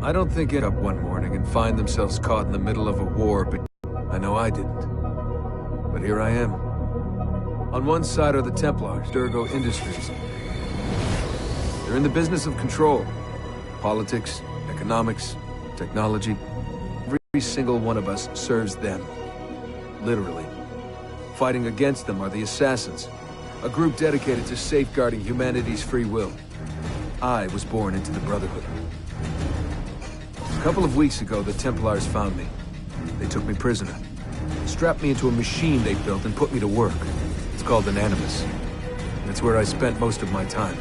I don't think it up one morning and find themselves caught in the middle of a war, but I know I didn't. But here I am. On one side are the Templars, Durgo Industries. They're in the business of control. Politics, economics, technology. Every single one of us serves them. Literally. Fighting against them are the Assassins, a group dedicated to safeguarding humanity's free will. I was born into the Brotherhood. A couple of weeks ago, the Templars found me. They took me prisoner, strapped me into a machine they built and put me to work. It's called an Animus. And it's where I spent most of my time.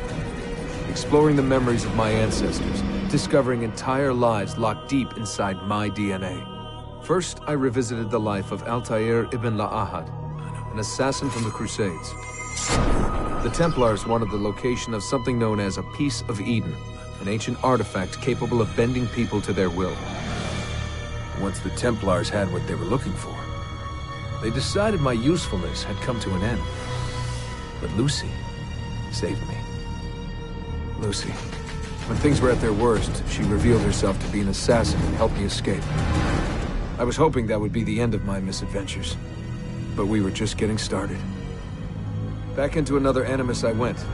Exploring the memories of my ancestors, discovering entire lives locked deep inside my DNA. First, I revisited the life of Altair ibn La'ahad, an assassin from the Crusades. The Templars wanted the location of something known as a Piece of Eden, an ancient artifact capable of bending people to their will. Once the Templars had what they were looking for, they decided my usefulness had come to an end. But Lucy saved me. Lucy. When things were at their worst, she revealed herself to be an assassin and helped me escape. I was hoping that would be the end of my misadventures, but we were just getting started. Back into another Animus I went.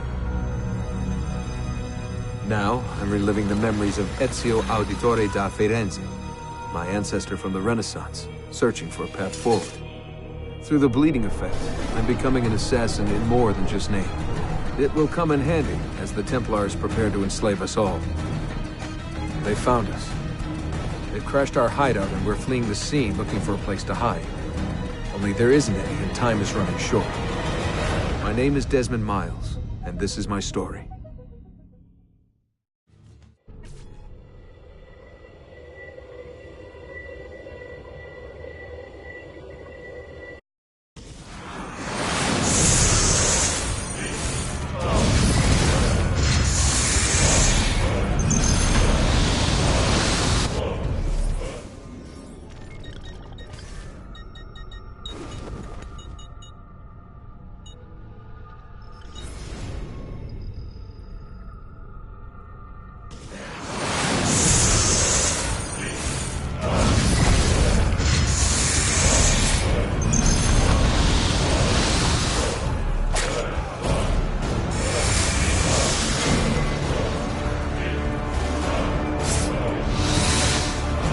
Now, I'm reliving the memories of Ezio Auditore da Firenze, my ancestor from the Renaissance, searching for a path forward. Through the bleeding effect, I'm becoming an assassin in more than just name. It will come in handy as the Templars prepare to enslave us all. They found us. They've crashed our hideout and we're fleeing the scene looking for a place to hide. Only there isn't any and time is running short. My name is Desmond Miles, and this is my story.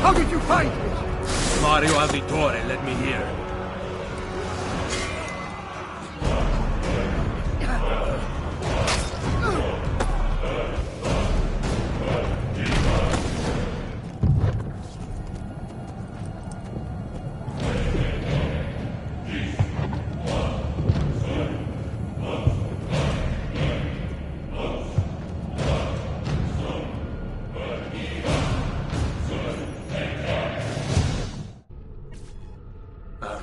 How did you find me? Mario Auditore led me here.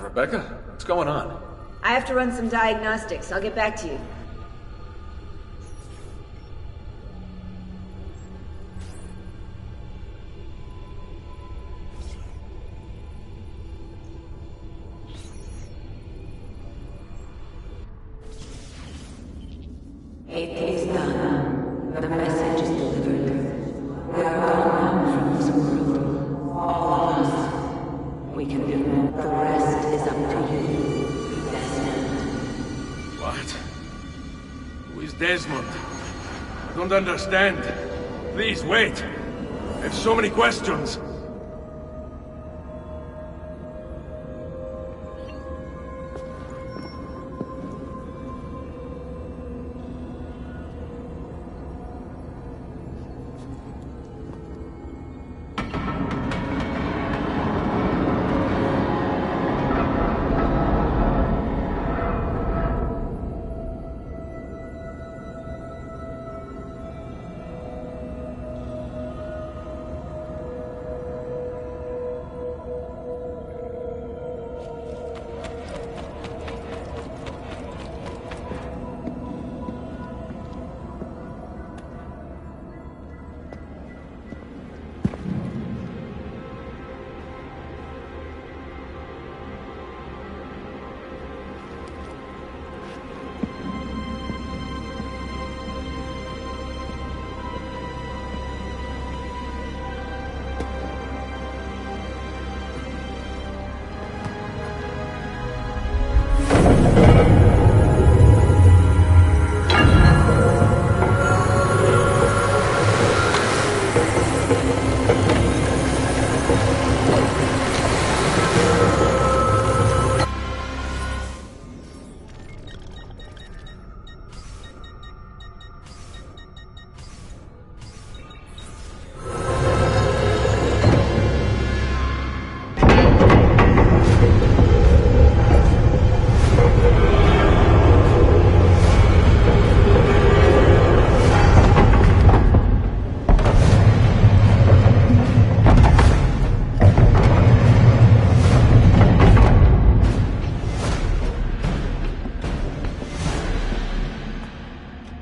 Rebecca, what's going on? I have to run some diagnostics. I'll get back to you. It is done. The message is delivered. We are gone now from this world. All of us. We can do it. The rest is up to you, Desmond. What? Who is Desmond? I don't understand. Please, wait. I have so many questions.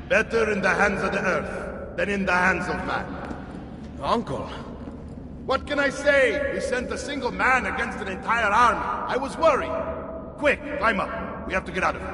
Better in the hands of the earth than in the hands of man. Uncle. What can I say? We sent a single man against an entire army. I was worried. Quick, climb up. We have to get out of here.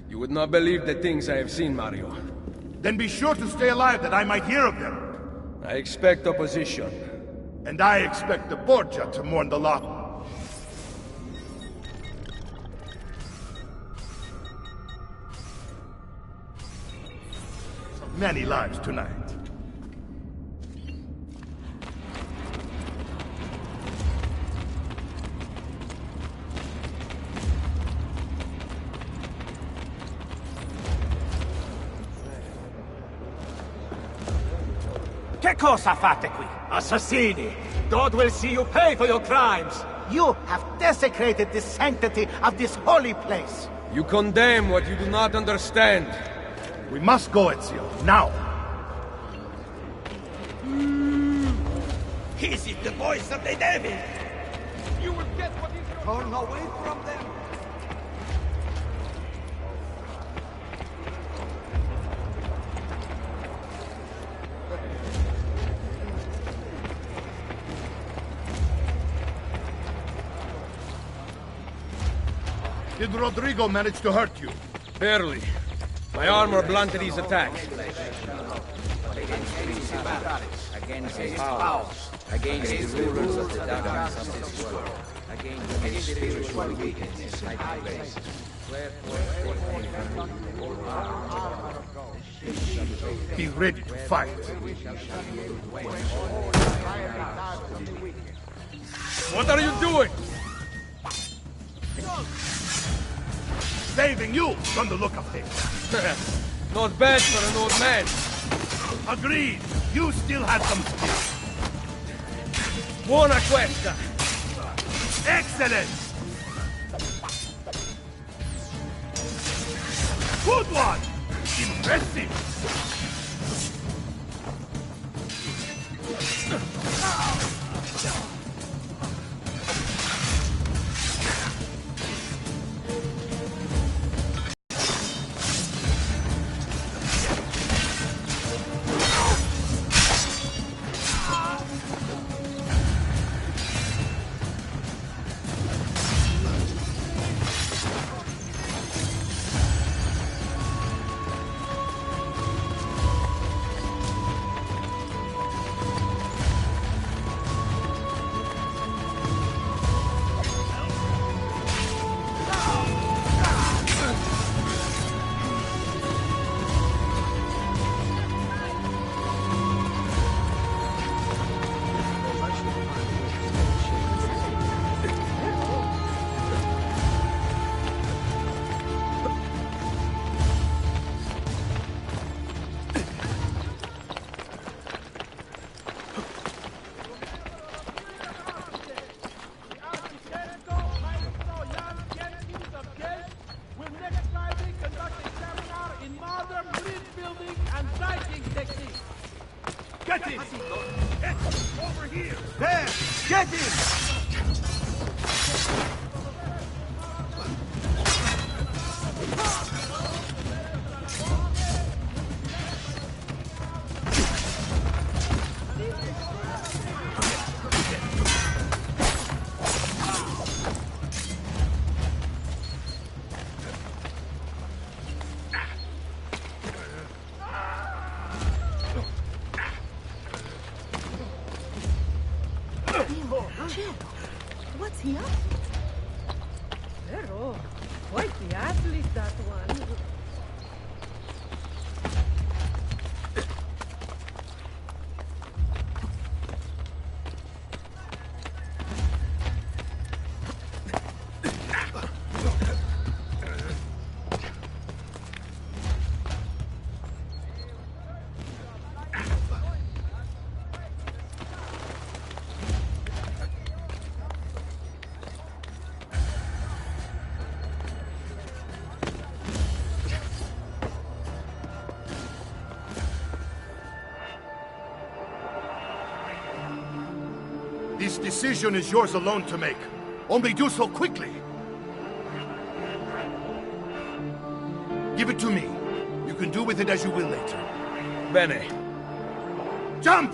You would not believe the things I have seen, Mario. Then be sure to stay alive that I might hear of them. I expect opposition. And I expect the Borgia to mourn the loss. Many lives tonight. Che cosa fate qui? Assassini! God will see you pay for your crimes! You have desecrated the sanctity of this holy place! You condemn what you do not understand. We must go, Ezio, now! Is it the voice of the devil? You will get what is your... Turn away from them! Did Rodrigo manage to hurt you? Barely. My armor blunted his attack. Against his powers, against the rulers of the darkness of this world, against his spiritual weakness in high places. Be ready to fight. What are you doing? Saving you from the look of things. Not bad for an old man. Agreed. You still have some skill. Buona questa. Excellent! Good one! Impressive! Get him! Over here! There! Get him! What's he up to? Pero, quite the athlete, that one. Decision is yours alone to make. Only do so quickly. Give it to me. You can do with it as you will later. Bene. Jump!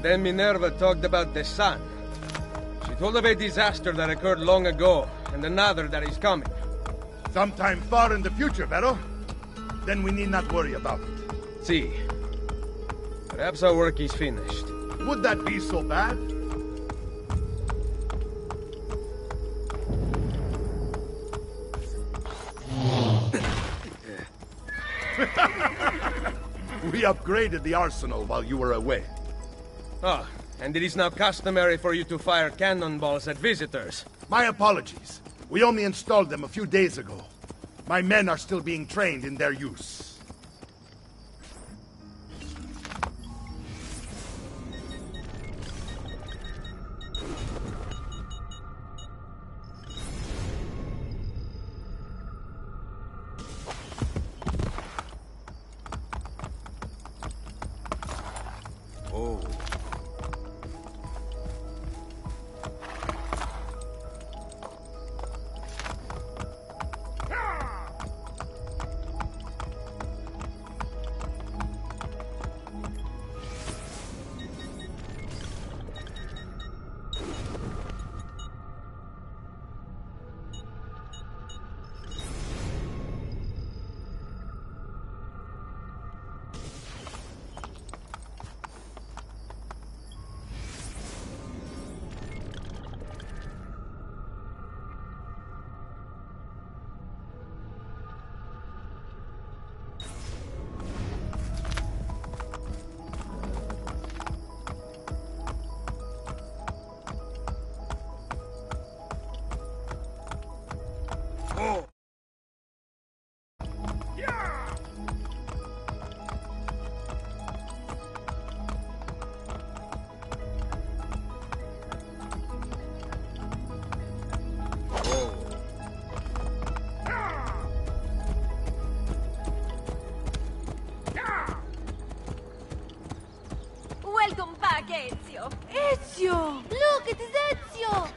Then Minerva talked about the sun. She told of a disaster that occurred long ago, and another that is coming. Sometime far in the future, Vero. Then we need not worry about it. See. Perhaps our work is finished. Would that be so bad? We upgraded the arsenal while you were away. Ah, and it is now customary for you to fire cannonballs at visitors. My apologies. We only installed them a few days ago. My men are still being trained in their use. Welcome back, Ezio. Ezio! Look, it is Ezio.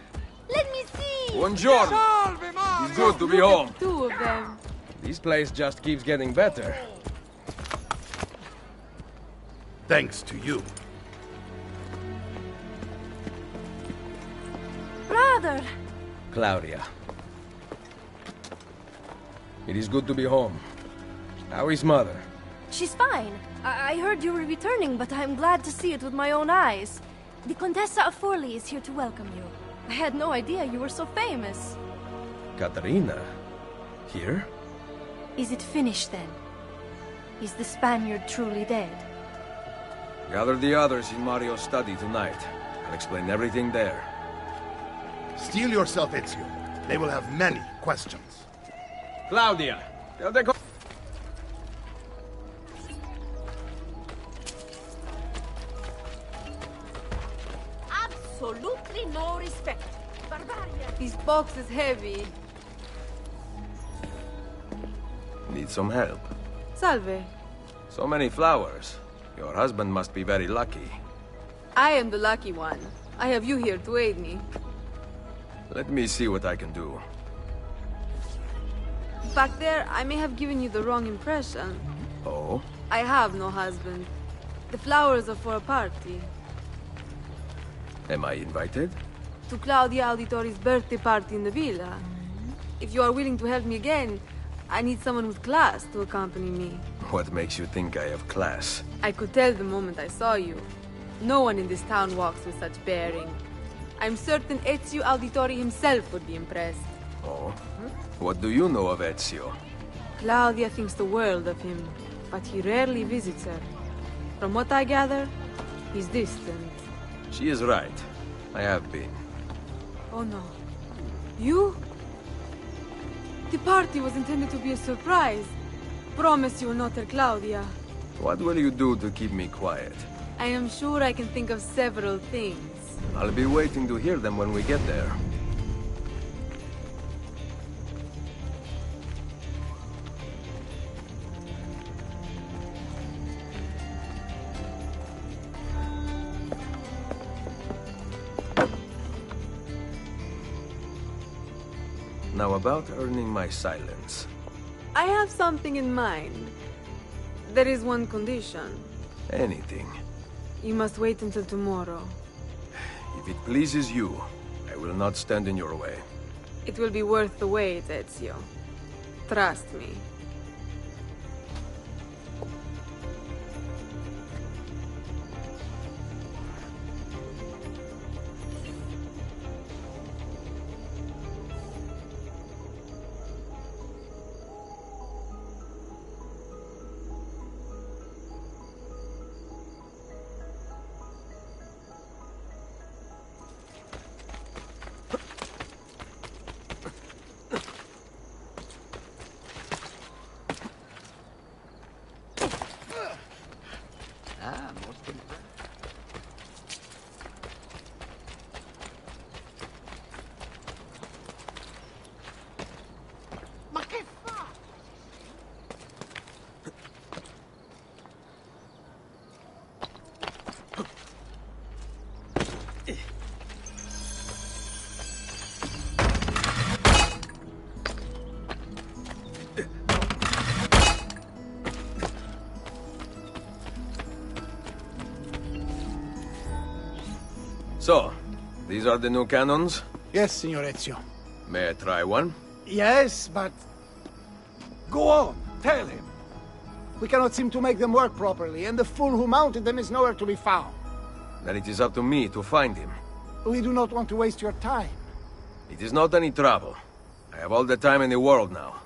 Let me see. Buongiorno. It's good to be home. Two of them. This place just keeps getting better. Thanks to you. Brother! Claudia. It is good to be home. How is Mother? She's fine. I heard you were returning, but I'm glad to see it with my own eyes. The Contessa of Forli is here to welcome you. I had no idea you were so famous. Caterina? Here? Is it finished then? Is the Spaniard truly dead? Gather the others in Mario's study tonight. I'll explain everything there. Steel yourself, Ezio. They will have many questions. Claudia! Tell the Absolutely no respect. Barbarian. This box is heavy. Need some help. Salve. So many flowers. Your husband must be very lucky. I am the lucky one. I have you here to aid me. Let me see what I can do. Back there, I may have given you the wrong impression. Oh? I have no husband. The flowers are for a party. Am I invited? to Claudia Auditori's birthday party in the villa. If you are willing to help me again, I need someone with class to accompany me. What makes you think I have class? I could tell the moment I saw you. No one in this town walks with such bearing. I'm certain Ezio Auditori himself would be impressed. Oh? What do you know of Ezio? Claudia thinks the world of him, but he rarely visits her. From what I gather, he's distant. She is right. I have been. Oh no. You? The party was intended to be a surprise. Promise you will not tell Claudia. What will you do to keep me quiet? I am sure I can think of several things. I'll be waiting to hear them when we get there. Now about earning my silence. I have something in mind. There is one condition. Anything. You must wait until tomorrow. If it pleases you, I will not stand in your way. It will be worth the wait, Ezio. Trust me. So, these are the new cannons? Yes, Signor Ezio. May I try one? Yes, but... Go on, tell him. We cannot seem to make them work properly, and the fool who mounted them is nowhere to be found. Then it is up to me to find him. We do not want to waste your time. It is not any trouble. I have all the time in the world now.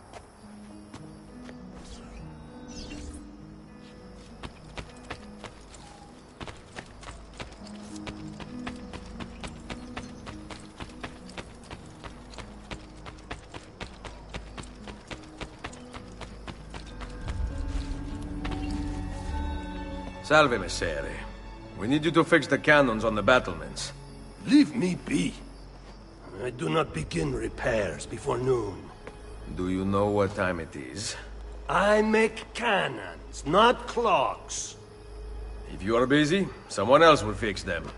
Salve, Messere. We need you to fix the cannons on the battlements. Leave me be. I do not begin repairs before noon. Do you know what time it is? I make cannons, not clocks. If you are busy, someone else will fix them.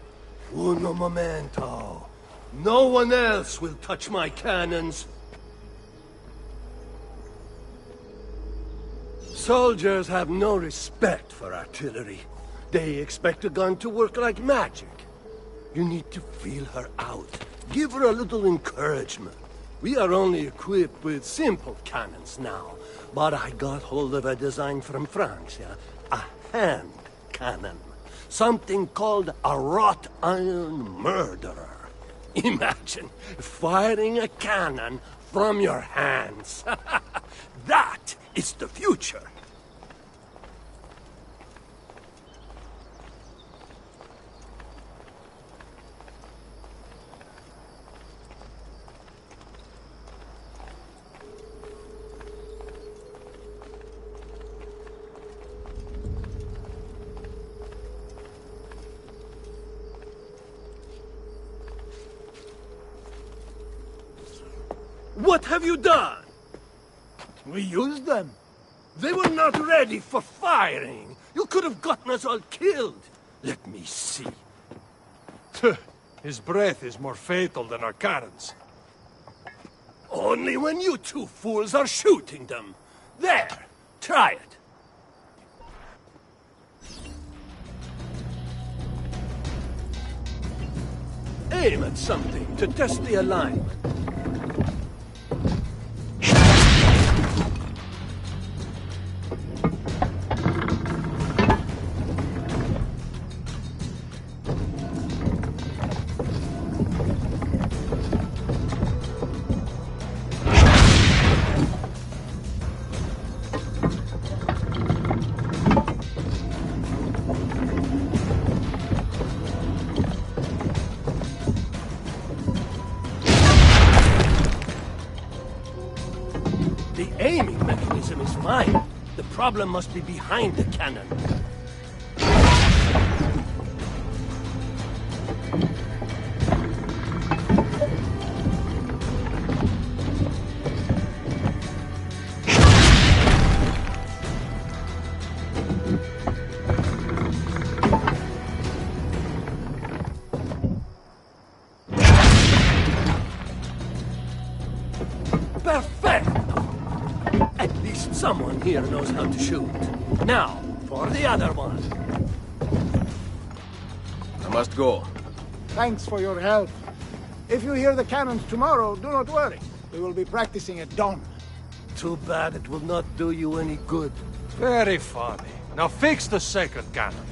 Uno momento. No one else will touch my cannons. Soldiers have no respect for artillery. They expect a gun to work like magic. You need to feel her out. Give her a little encouragement. We are only equipped with simple cannons now, but I got hold of a design from France, a hand cannon. Something called a wrought iron murderer. Imagine firing a cannon from your hands. That is the future. What have you done? We used them. They were not ready for firing. You could have gotten us all killed. Let me see. His breath is more fatal than our cannons. Only when you two fools are shooting them. There, try it. Aim at something to test the alignment. The aiming mechanism is fine. The problem must be behind the cannon. Someone here knows how to shoot. Now, for the other one. I must go. Thanks for your help. If you hear the cannons tomorrow, do not worry. We will be practicing at dawn. Too bad it will not do you any good. Very funny. Now fix the second cannon.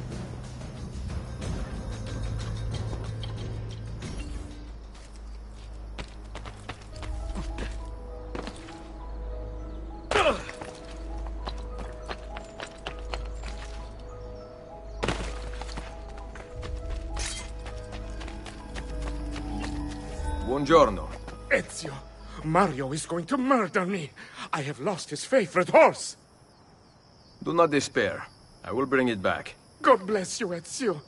Buongiorno. Ezio, Mario is going to murder me. I have lost his favorite horse. Do not despair. I will bring it back. God bless you, Ezio.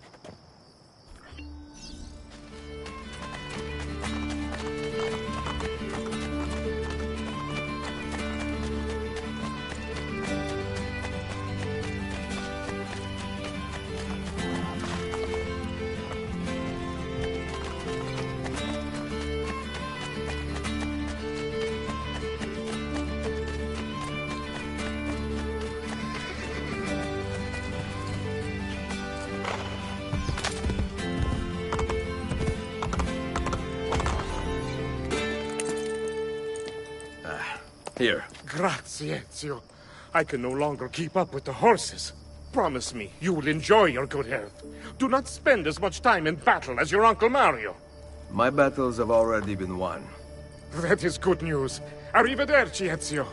Here. Grazie, Ezio. I can no longer keep up with the horses. Promise me you will enjoy your good health. Do not spend as much time in battle as your Uncle Mario. My battles have already been won. That is good news. Arrivederci, Ezio.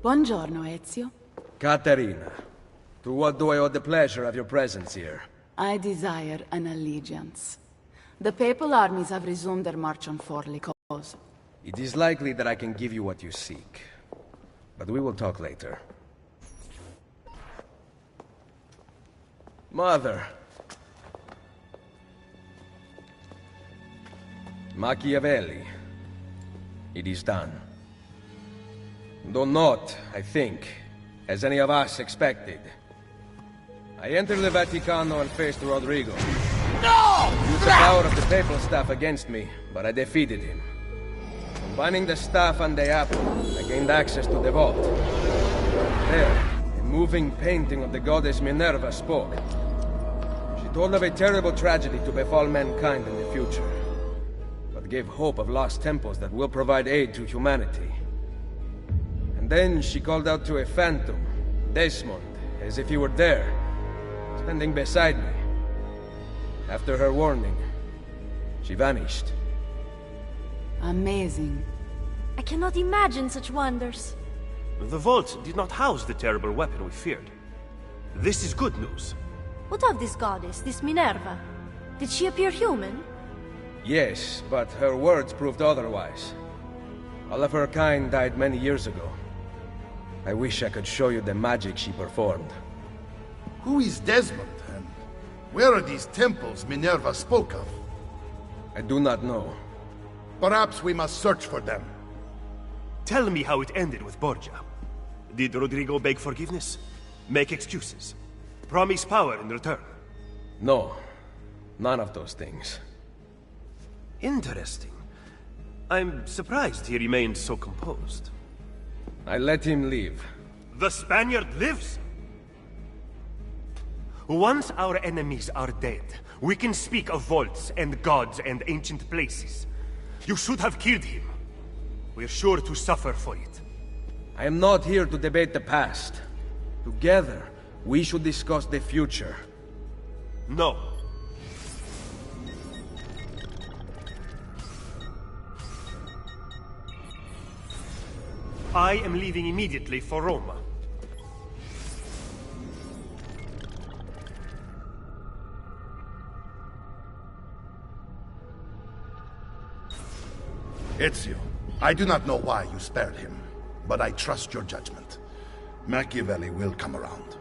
Buongiorno, Ezio. Caterina, to what do I owe the pleasure of your presence here? I desire an allegiance. The Papal armies have resumed their march on Forli cause. It is likely that I can give you what you seek. But we will talk later. Mother! Machiavelli. It is done. Though not, I think, as any of us expected. I entered the Vaticano and faced Rodrigo. No! He used the power of the papal staff against me, but I defeated him. Combining the staff and the apple, I gained access to the vault. There, a moving painting of the goddess Minerva spoke. She told of a terrible tragedy to befall mankind in the future, but gave hope of lost temples that will provide aid to humanity. And then she called out to a phantom, Desmond, as if he were there, standing beside me. After her warning, she vanished. Amazing. I cannot imagine such wonders. The vault did not house the terrible weapon we feared. This is good news. What of this goddess, this Minerva? Did she appear human? Yes, but her words proved otherwise. All of her kind died many years ago. I wish I could show you the magic she performed. Who is Desmond, and where are these temples Minerva spoke of? I do not know. Perhaps we must search for them. Tell me how it ended with Borgia. Did Rodrigo beg forgiveness? Make excuses? Promise power in return? No. None of those things. Interesting. I'm surprised he remained so composed. I let him leave. The Spaniard lives? Once our enemies are dead, we can speak of vaults and gods and ancient places. You should have killed him. We're sure to suffer for it. I am not here to debate the past. Together, we should discuss the future. No. I am leaving immediately for Roma. Ezio, I do not know why you spared him, but I trust your judgment. Machiavelli will come around.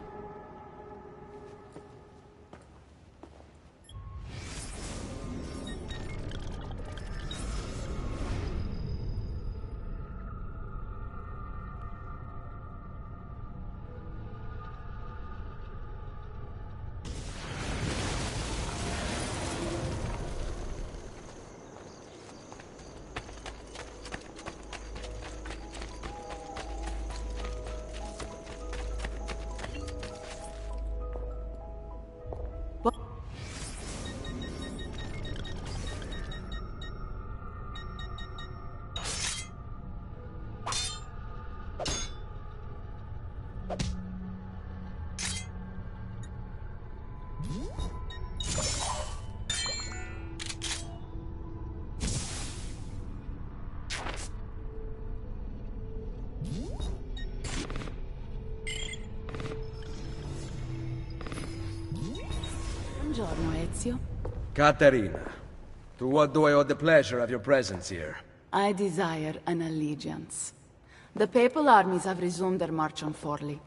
Buongiorno, Ezio. Caterina, to what do I owe the pleasure of your presence here? I desire an allegiance. The papal armies have resumed their march on Forli.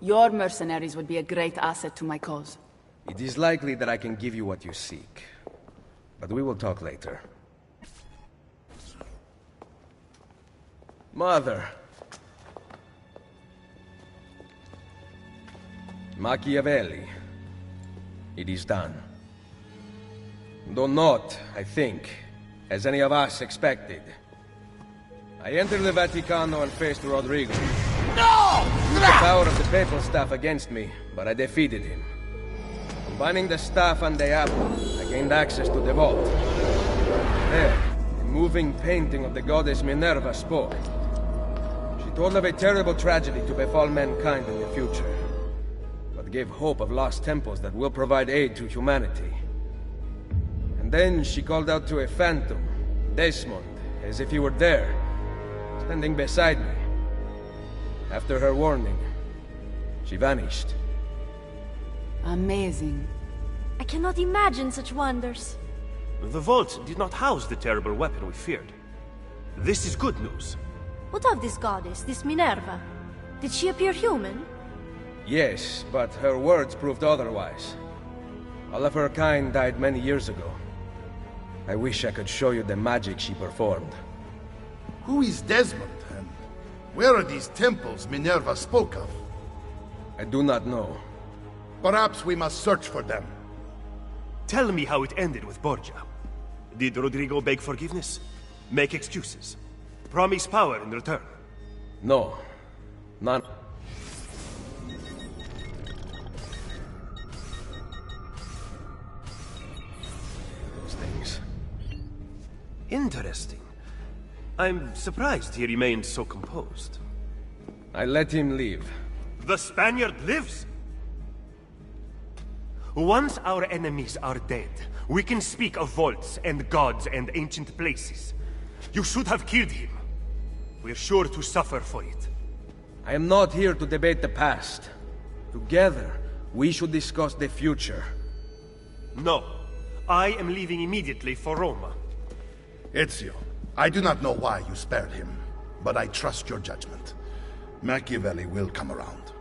Your mercenaries would be a great asset to my cause. It is likely that I can give you what you seek. But we will talk later. Mother! Machiavelli. It is done. Though not, I think, as any of us expected. I entered the Vaticano and faced Rodrigo. No! He used the power of the papal staff against me, but I defeated him. Combining the staff and the apple, I gained access to the vault. There, a moving painting of the goddess Minerva spoke. She told of a terrible tragedy to befall mankind in the future, but gave hope of lost temples that will provide aid to humanity. And then she called out to a phantom, Desmond, as if he were there, standing beside me. After her warning, she vanished. Amazing. I cannot imagine such wonders. The vault did not house the terrible weapon we feared. This is good news. What of this goddess, this Minerva? Did she appear human? Yes, but her words proved otherwise. All of her kind died many years ago. I wish I could show you the magic she performed. Who is Desmond, and where are these temples Minerva spoke of? I do not know. Perhaps we must search for them. Tell me how it ended with Borgia. Did Rodrigo beg forgiveness? Make excuses? Promise power in return? No. None. Those things. Interesting. I'm surprised he remained so composed. I let him leave. The Spaniard lives? Once our enemies are dead, we can speak of vaults and gods and ancient places. You should have killed him. We're sure to suffer for it. I am not here to debate the past. Together, we should discuss the future. No. I am leaving immediately for Roma. Ezio, I do not know why you spared him, but I trust your judgment. Machiavelli will come around.